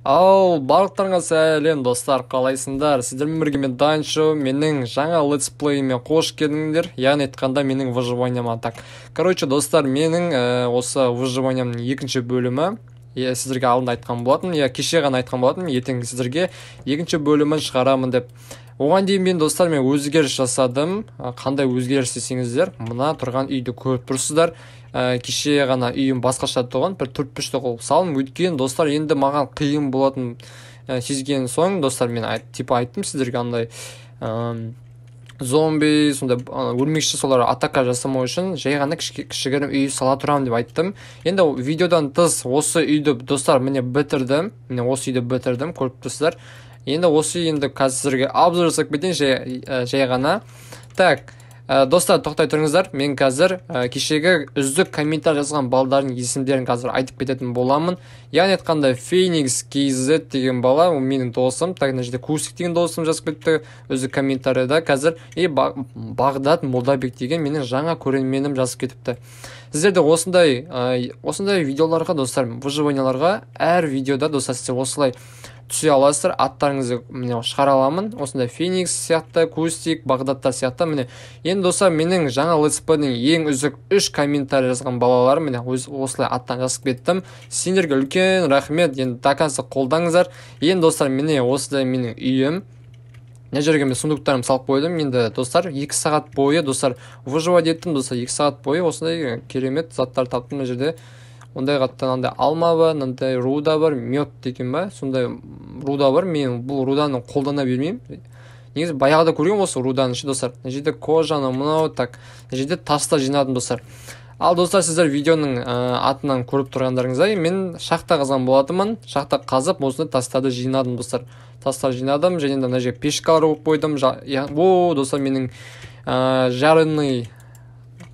Ау, барлықтарыңа сәлем достар, қалайсыңдар? Сіздермен бірге мен Данчо, менің жаңа летсплейіме қош келдіңдер. Яғни айтқанда менің выживаниям так. Короче, достар, менің осы выживаниямның екінші бөлімі. Сіздерге алдында айтқан болатын, кеше ғана айтқан болатын, ертең сіздерге екінші бөлімін шығарамын деп. Оған дейін мен достар, мен өзгеріс жасадым. Қандай өзгеріс десеңіздер, мына тұрған үйді көріп тұрсыздар. Кеше ғана үйім басқаша тұрған, бір төрт-пешті қылып салдым. Өйткені достар, енді маған қиын болатын сезген соң, достар, мен айттым сіздерге андай зомби, сондай өлмекші солар атака жасамау үшін жай ғана кішігірім үй сала тұрамын деп айттым. Енді видеодан тыс осы үйді достар міне бітірдім. Міне осы үйді бітірдім, көріп тұрсыздар. Енді осы енді қазірге обзор жасап кетейін жай ғана. Так, достар, тоқтай тұрыңыздар. Мен қазір кешегі үздік комментарий жазған балдардың есімдерін қазір айтып кететін боламын. Яғни айтқанда Phoenix KZ деген бала, ол менің досым. Так, мына жерде Кусик деген досым жазып кетті үздік комментарийда. Қазір Бағдат Молдабек деген менің жаңа көрерменім жазып кетіпті. Сіздерде осындай видеоларға достар, выживанияларға әр видеода достар сіздер осылай түсе аласыздар, аттарыңызды міне шығара аламын. Осындай Phoenix сияқты, Кустик, Бағдаттар сияқты. Міне енді достар, менің жаңа летсплейдің ең үздік 3 комментарий жазған балаларым міне осылай аттан жазып кеттім. Сендерге үлкен рахмет. Енді дакансы қолдаңыздар. Енді достар, міне осындай менің үйім. Мына жерге мен сундуктарым салып қойдым. Енді достар, 2 сағат бойы достар выживать еттім. Достар, 2 сағат бойы осындай керемет заттар таптым. Мына жерде ондай қаттан андай алма бар, мынандай руда бар, мед деген ба, сондай руда бар. Мен бұл руданы қолдана бермеймін. Негізі баяғыда көрген осы руданы достар. Мына жерде кожаны мынау так, мына жерде тастар жинадым достар. Ал достар, сіздер видеоның атынан көріп тұрғандарыңыздай, мен шахта қазған болатынмын. Шахта қазып, осындай тастарды жинадым достар. Тастар жинадым, және де мына жерге пешкалар қойып қойдым. О, достар, менің жарыны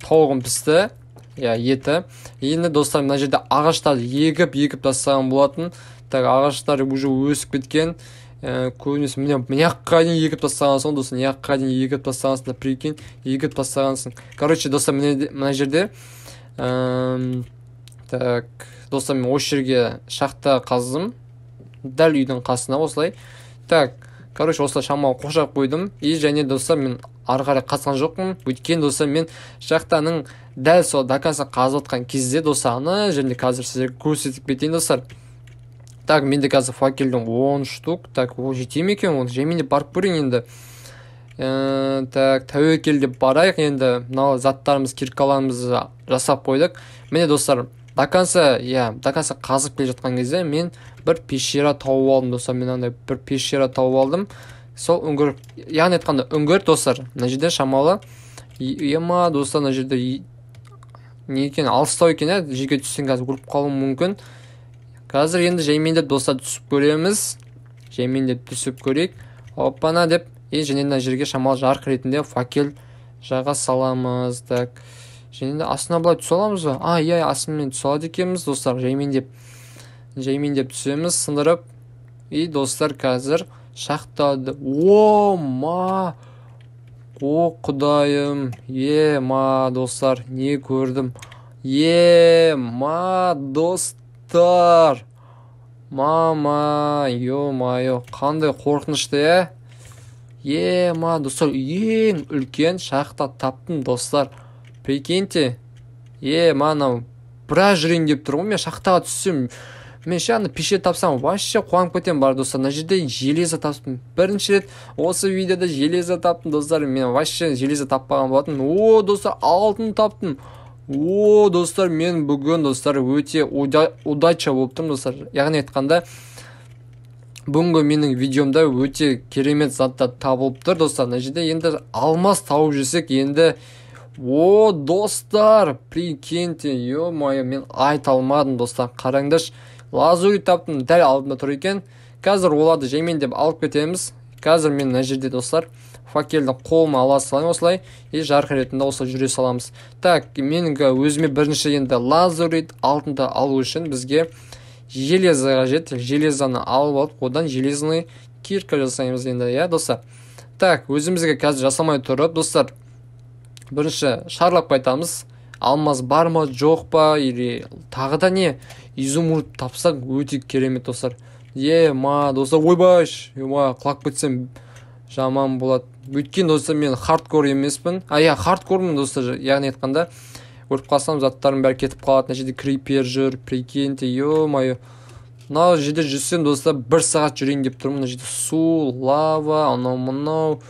тауығым пісті. Еті. Енді достар, мына жерде ағаштарды егіп тастаған болатын. Так, ағаштар уже өсіп кеткен. Көбінесе мыняққа дейін егіп тастағансың, достар, мыняққа дейін егіп тастағансың, прикинь, егіп тастағансың. Короче, достар, мына жерде так, достар, мен осы жерге шахта қаздым. Дәл үйдің қасына осылай. Так, короче, осылай шамалы қошақ қойдым. И және достар, мен ары қарай қазған жоқпын. Өйткені достар, мен шахтаның дәл сол дакасы қазып отқан кезде достар, ана жерде қазір сіздерге көрсетіп кетейін достар. Так, менде қазір факелдің 10 штук. Так, ол жете ме екен? Оны жаймен деп барып көрейін енді. Так, тәуекел деп барайық енді. Мынау заттарымыз, киркаларымызды жасап қойдық. Міне достар, дакасы қазып келе жатқан кезде мен бір пещера тауып алдым достар. Мен андай бір пещера тауып алдым. Сол үңгір, яғни айтқанда үңгір достар. Мына жерде шамалы ема достар, мына жерде не екен, алыстау екен, жерге түссең қазір өліп қалуым мүмкін. Қазір енді жаймендеп достар түсіп көреміз. Жаймендеп түсіп көрейік. Оппана деп, және мына жерге шамалы жарық ретінде факел жаға саламыз. Так, және де астына былай түсе аламыз ба? Астымен түсе алады екенбіз достар. Жаймендеп түсеміз, сындырып. И достар, қазір шахтады. О, құдайым. Достар, не көрдім? Достар. Ё-майо, қандай қорқынышты, достар, ең үлкен шахта таптым достар. Прикиньте. Мынау біраз жүрейін деп тұрмын. Мен шахтаға түссем, мен аны пеше тапсам, вообще қуанып кетем бар достар. Мына жерде железо таптым. Бірінші рет осы видеода железо таптым достар. Мен вообще железо таппаған болатын. О, достар, алтын таптым. О, достар, мен бүгін достар өте удача болыптым достар. Яғни айтқанда, бүгінгі менің видеомда өте керемет заттар табылып тұр достар. Мына жерде енді алмас тауып жүрсек, енді о, достар, прикиньте, ё-майо, мен айта алмадым достар. Қараңдаш, лазурит таптым, дәл алдында тұр екен. Қазір оларды жаймен деп алып кетеміз. Қазір мен мына жерде достар факелді қолыма ала салайын осылай, и жарық ретінде осылай жүре саламыз. Так, менің өзіме бірінші енді лазурит алтынды алу үшін бізге железо қажет. Железоны алып алып, одан железный кирка жасаймыз енді, достар. Так, өзімізге қазір жасамай тұрып, достар, бірінші шарлап қайтамыз. Алмаз бар ма, жоқ па, или тағы да не изумруд тапсақ өте керемет достар. достар, ойбай, құлап кетсем жаман болады. Өйткені достар, мен хардкор емеспін. Хардкормын достар, яғни айтқанда өліп қалсам заттарым бәрі кетіп қалады. Мына жерде крипер жүр, прикиньте, мынау жерде жүрсем достар 1 сағат жүрейін деп тұрмын. Мына жерде су, лава, анау-мынау.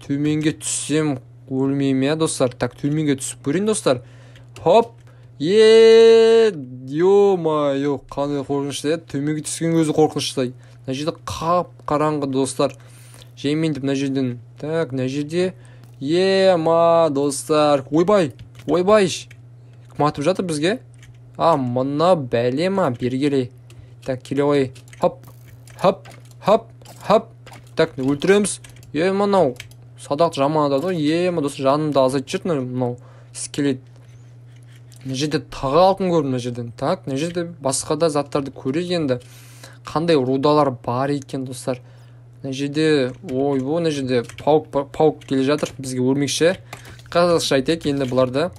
Төменге түссем өлмеймін достар. Так, төменге түсіп көрейін достар. Хоп, қандай қорқынышты. Төменге түскен өзі қорқынышты. Мына жерде қап қараңғы достар. Жеймін деп мына жерден. Так, мына жерде достар. Ойбай. Кім атып жатыр бізге? Мына бәле ма? Бергелей. Так, келе ғой. Хоп. Так, өлтіреміз. Мынау садақ жаман адады. Достар, жанымда азайтып жүрді мынау скелет. Мына жерде тағы алтын көрдім мына жерден. Так, мына жерде басқа да заттарды көрейік енді. Қандай рудалар бар екен достар. Мына жерде, мына жерде паук келе жатыр, бізге өлмекші. Қазақша айтайық енді бұларды.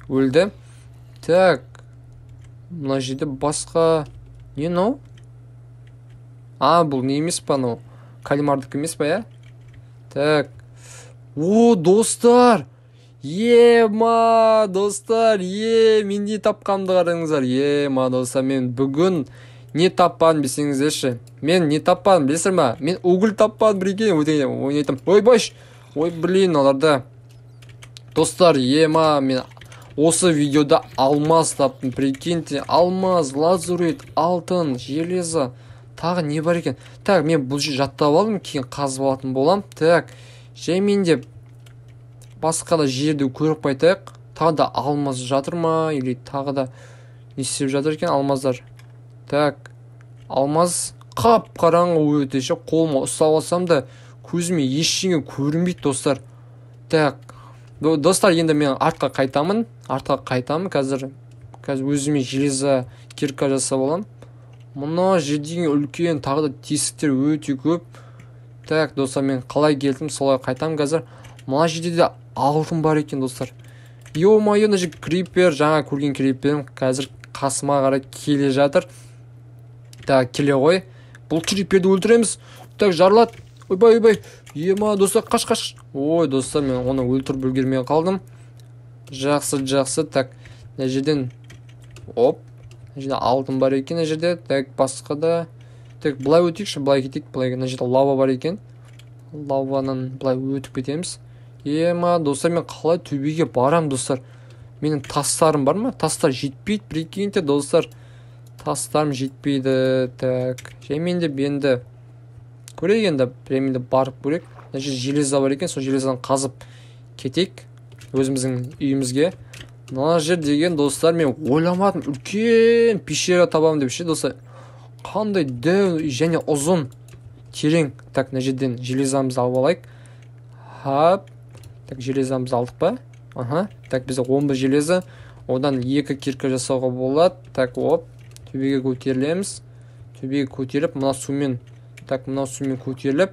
Өлді. Так, мына жерде басқа... Не мынау? Бұл не емес па мынау? Кальмардық емес па, Так. Достар! Достар, мен не тапқанымды қараңыздар. Достар, мен бүгін не таппадым білсеңіздерші. Мен не таппадым білесіздер ма? Мен угіл таппадым бірге ойнайтым. Аларда. Достар, мен осы видеода алмаз таптым. Прикиньте, алмаз, лазурит, алтын, железо. Тағы не бар екен? Так, мен бұл жаттап алдым, кейін қазып алатын болам. Так, жаймен деп басқа да жерді көріп қайтайық. Тағы да алмаз жатыр ма? Или тағы да не істеп жатыр екен алмаздар? Так, алмаз қап қараңғы өте ше. Қолыма ұстап алсам да көзіме ештеңе көрінбейді достар. Так, достар, енді мен артқа қайтамын. Қазір өзіме железо кирка жасап аламын. Мына жердегі үлкен тағы да тесіктер өте көп. Так, достар, мен қалай келдім, солай қайтам қазір. Мына жерде де алтын бар екен достар. Мына жерде крипер, жаңа көрген криперім қазір қасыма қарай келе жатыр. Так, келе ғой. Бұл криперді өлтіреміз. Так, жарылат. Ойбай. Достар, қаш. Достар, мен оны өлтіріп үлгермей қалдым. Жақсы. Так, мына жерден мына жерде алтын бар екен, мына жерде. Так, басқа да. Так, былай өтейікші, былай кетейік. Мына жерде лава бар екен. Лавадан былай өтіп кетеміз. Достар, мен қалай төбеге барам достар? Менің тастарым бар ма? Тастар жетпейді, прикиньте достар. Тастарым жетпейді. Так, жаймен деп енді көрейік енді, премиді барып көрейік. Мына жерде железо бар екен, сол железодан қазып кетейік өзіміздің үйімізге. Мына жер деген достар, мен ойламадым, үлкен пещера табамын деп ше достар. Қандай дәу және ұзын, терең. Так, мына жерден железамызды алып алайық. Так, железамызды алдық па? Так, бізде 11 железо. Одан 2 кирка жасауға болады. Так, төбеге көтерілеміз. Төбеге көтеріліп, мына сумен көтеріліп.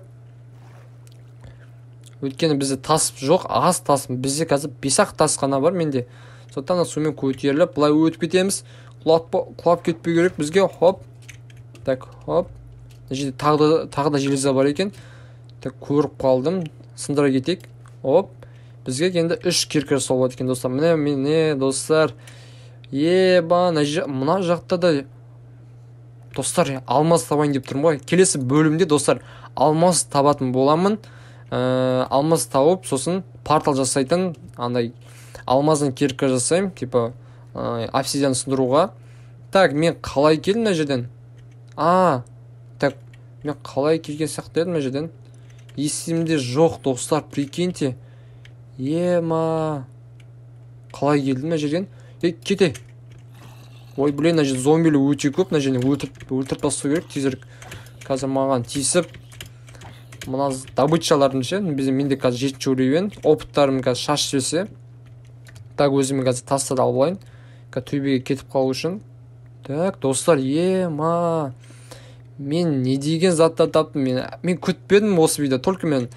Өйткені бізде тас жоқ, аз тас. Бізде қазір 5-ақ тас қана бар менде. Сондықтан сумен көтеріліп, былай өтіп кетеміз. Құлап кетпей керек бізге. Так, тағы да железо бар екен. Так, көріп қалдым. Сындыра кетейік. Бізге енді 3 кирка жасау екен достар. Міне достар. Мына жақта да достар, алмаз табайын деп тұрмын ғой. Келесі бөлімде достар, алмаз табатын боламын. Алмаз тауып, сосын портал жасайтын, андай алмазын кирка жасаймын, типа обсидиан сындыруға. Так, мен қалай келдім мына жерден? Так, мен қалай келген сияқты едім мына жерден? Есімде жоқ достар, прикиньте. Қалай келдім мына жерден? Кете. Мына жерде зомбилі өте көп, мына жерден өлтіріп тастау керек, тезірек. Қазір маған тиісіп, мына добычалардың ше, менде қазір 7 уровень, опыттарым қазір шаш жесе. Так, өзіме қазір тастады алып алайын. Төбеге кетіп қалу үшін. Так, достар, мен не деген затты таптым, мен күтпедім осы видео, только мен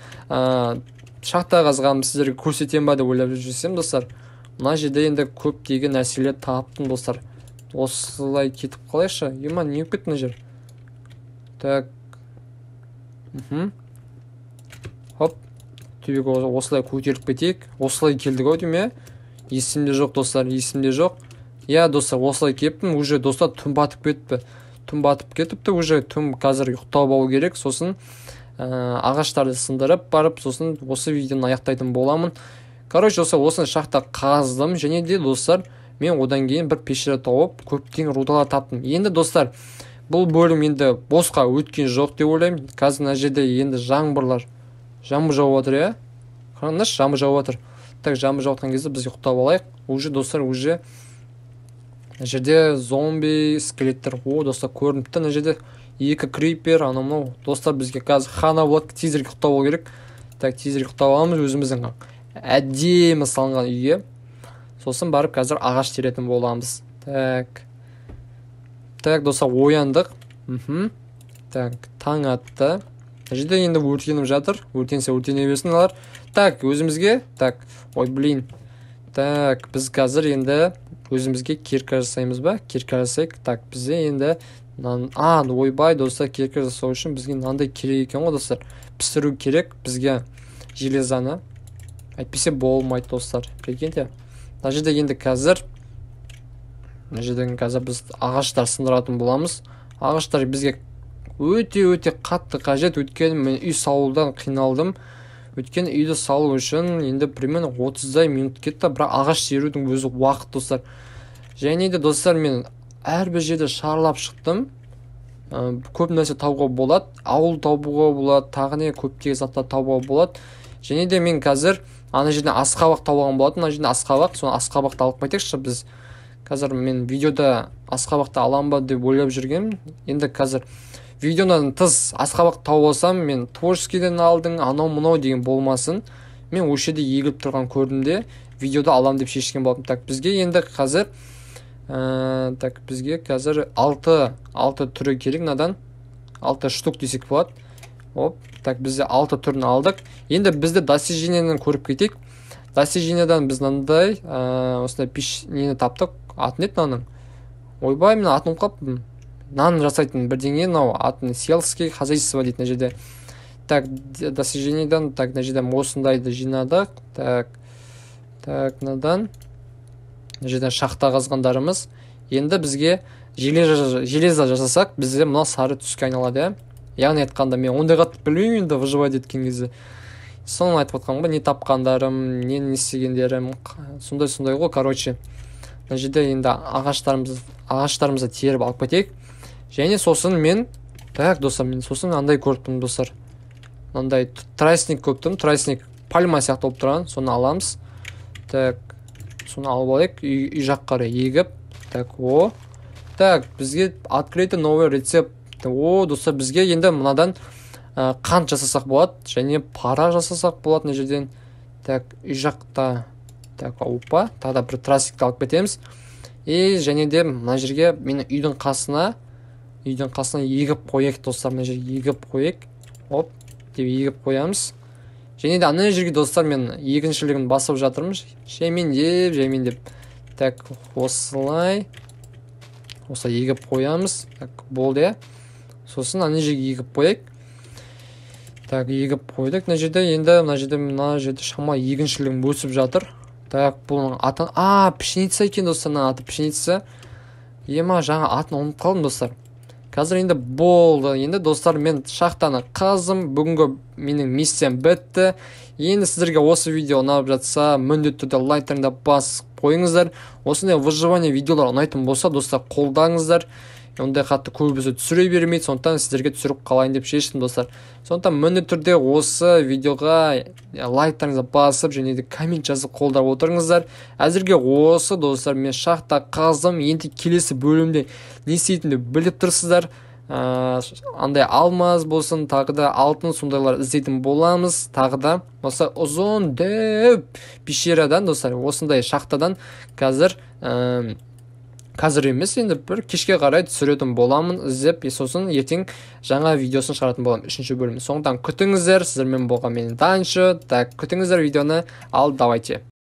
шахта қазғанымды сіздерге көрсетем ба деп ойлап жүрсем достар. Мына жерде енді көптеген нәрселер таптым достар. Осылай кетіп қалайшы? Не өп кетті мына жер? Так. Хоп. Түбегі осылай көтеріп кетейік. Осылай келдік ау деймін, есімде жоқ достар, есімде жоқ. Я достар, осылай кептім, уже достар түн батып кетті. Түн батып кетіпті, уже түн қазір ұйықтап алу керек. Сосын ағаштарды сындырып барып, сосын осы видеоны аяқтайтын боламын. Короче, осыны шахта қаздым, және де достар, мен одан кейін бір пещера тауып, көптеген рудалар таптым. Енді достар, бұл бөлім енді босқа өткен жоқ деп ойлаймын. Қазір мына жерде енді жаңбыр жауып жатыр, иә? Қараңызшы, жаңбыр жауып жатыр. Так, жаңбыр жауып жатқан кезде біз ұйықтап алайық. Уже достар, уже мына жерде зомби, скелеттер, достар, көрініпті. Мына жерде 2 крипер, анау достар, бізге қазір хана болады, тезірек ұйықтап алу керек. Так, тезірек ұйықтап аламыз өзіміздің әдемі салынған үйге. Сосын барып қазір ағаш теретін боламыз. Так, достар, ояндық. Так, таң атты. Жерде енді өртеніп жатыр. Өртенсе өртене берсін алар. Так, өзімізге. Так, ой, блин. Так, біз қазір енді өзімізге кирка жасаймыз ба? Кирка жасайық. Так, бізде енді ойбай, достар, кирка жасау үшін бізге мынандай керек екен ғой, достар. Пісіру керек бізге железаны. Әйтпесе болмайды, достар. Прикиньте. Мына жерде енді қазір біз ағаштар сындыратын боламыз. Ағаштар бізге өте қатты қажет. Өйткені мен үй салудан қиналдым. Өйткені үйді салу үшін енді примерно 30 минут кетті. Бірақ ағаш терудің өзі уақыт, достар. Және де достар, мен әрбір жерде шарлап шықтым. Көп нәрсе табуға болады. Ауыл табуға болады, тағы не көптеген заттар табуға болады. Және де мен қазір ана жерден асқабақ табылған болатын. Ана жерден асқабақ, соны асқабақты алып қайтайықшы біз. Қазір мен видеода асқабақты алам ба деп ойлап жүргем. Енді қазір видеодан тыс асқабақ тауып алсам, мен творческийден алдың, анау-мынау деген болмасын. Мен осы жерде егіліп тұрған көрдім де, видеода алам деп шешкен болдым. Так, бізге енді қазір бізге қазір 6 түрі керек, надан 6 штук десек болады. Оп, так, бізде 6 түрін алдық. Енді бізді достижениеден көріп кетейік. Достижениеден біз мынандай осындай нені таптық. Атын еді наның. Ойбай, мен атын ұмытып нан жасайтын бірдеңе, мынау атын сельский хозяйство дейді мына жерде. Так, достижениеден, так, мына жерде осындайды жинадық. Так, мынадан мына жерден шахта қазғандарымыз. Енді бізге железо жасасақ, бізде мына сары түске айналады, яғни айтқанда, мен ондай қатты білмеймін енді выживать еткен кезде. Соны айтып отқан ба, не тапқандарым, не істегендерім, сондай ғой, короче. Мына жерде енді ағаштарымызды теріп алып кетейік. Және сосын мен, так, достар, мен сосын андай көріптім, достар. Мынандай тростник көптім, тростник пальма сияқты болып тұрған, соны аламыз. Так, соны алып алайық, үй жаққа егіп. Так, так, бізге открытый новый рецепт. Достар, бізге енді мынадан қант жасасақ болады, және пара жасасақ болады мына жерден. Так, үй жақта. Так, опа, тағы да бір тростникті алып кетеміз. Және де мына жерге мені үйдің қасына егіп қойайық, достар, мына жерге егіп қойайық. Оп, деп егіп қоямыз. Және де ана жерге, достар, мен егіншілігін басып жатырмын. Жаймендеп. Так, осылай егіп қоямыз. Так, болды. Сосын ана жерге егіп қойайық. Так, егіп қойдық. Мына жерде шама егіншілігін өсіп жатыр. Так, бұның атын... пшеница екен, достар, аты пшеница. Жаңа атын ұмытып қалдым, достар. Қазір енді болды. Енді, достар, мен шахтаны қаздым. Бүгінгі менің миссиям бітті. Енді сіздерге осы видео ұнап жатса, міндетті түрде лайктарыңды басып қойыңыздар. Осындай выживание видеолар ұнайтын болса, достар, қолдаңыздар. Ондай қатты көбісі түсіре бермейді, сондықтан сіздерге түсіріп қалайын деп шештім, достар. Сондықтан міндетті түрде осы видеоға лайктарыңызды басып, және де коммент жазып қолдап отырыңыздар. Әзірге осы, достар, мен шахта қаздым. Енді келесі бөлімде не істейтінді біліп тұрсыздар. Андай алмаз болсын, тағы да алтын, сондайлар іздейтін боламыз. Тағы да осы ұзын дөп пещерадан, достар, осындай шахтадан қазір емес, енді бір кешке қарай түсіретін боламын, іздеп, сосын ертең жаңа видеосын шығаратын боламын, 3-ші бөлім. Сондықтан күтіңіздер, сіздермен болған менің Даншы. Так, күтіңіздер видеоны, ал давайте.